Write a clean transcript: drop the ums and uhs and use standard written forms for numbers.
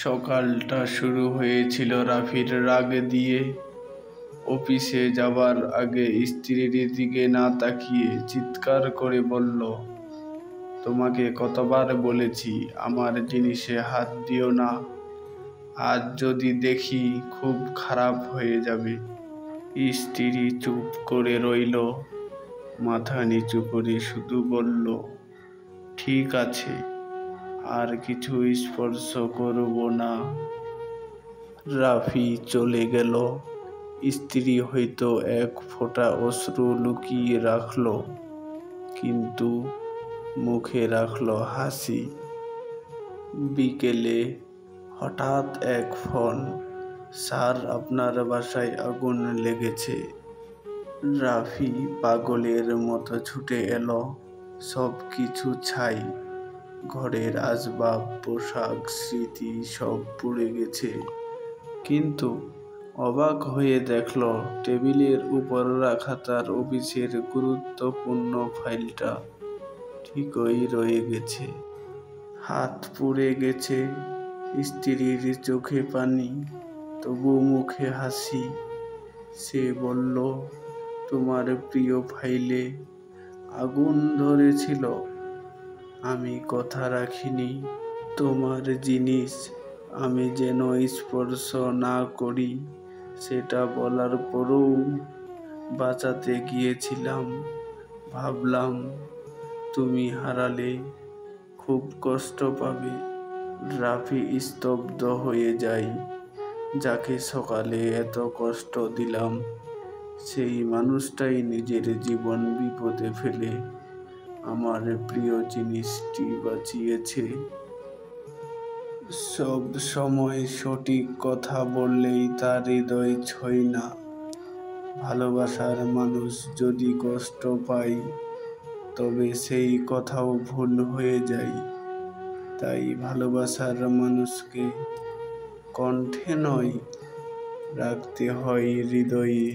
সকালটা শুরু হয়েছিল রাফির রাগ দিয়ে। অফিসে যাবার আগে স্ত্রীর দিকে না তাকিয়ে চিৎকার করে বলল, তোমাকে কতবার বলেছি আমার জিনিসে হাত দিও না, আজ যদি দেখি খুব খারাপ হয়ে যাবে। স্ত্রী চুপ করে রইল, মাথা নিচু করে শুধু বলল, ঠিক আছে, আর কিছু স্পর্শ করব না। রাফি চলে গেল। স্ত্রী হয়তো এক ফোঁটা অশ্রু লুকিয়ে রাখল, কিন্তু মুখে রাখল হাসি। বিকেলে হঠাৎ এক ফোন, স্যার আপনার বাসায় আগুন লেগেছে। রাফি পাগলের মতো ছুটে এলো। সব কিছু ছাই, ঘরের আসবাব, পোশাক, স্মৃতি সব পুড়ে গেছে। কিন্তু অবাক হয়ে দেখল টেবিলের উপর রাখা তার অফিসের গুরুত্বপূর্ণ ফাইলটা ঠিকই রয়ে গেছে। হাত পুড়ে গেছে, স্ত্রীর চোখে পানি, তবু মুখে হাসি। সে বলল, তোমার প্রিয় ফাইলে আগুন ধরেছিল, আমি কথা রাখিনি। তোমার জিনিস আমি যেন স্পর্শ না করি সেটা বলার পরও বাঁচাতে গিয়েছিলাম। ভাবলাম তুমি হারালে খুব কষ্ট পাবে। রাফি স্তব্ধ হয়ে যায়। যাকে সকালে এত কষ্ট দিলাম, সেই মানুষটাই নিজের জীবন বিপদে ফেলে আমার প্রিয় জিনিসটি বাঁচিয়েছে। সব সময় সঠিক কথা বললেই তার হৃদয় ছয় না। ভালোবাসার মানুষ যদি কষ্ট পায়, তবে সেই কথাও ভুল হয়ে যায়। তাই ভালোবাসার মানুষকে কণ্ঠে নয়, রাখতে হয় হৃদয়ে।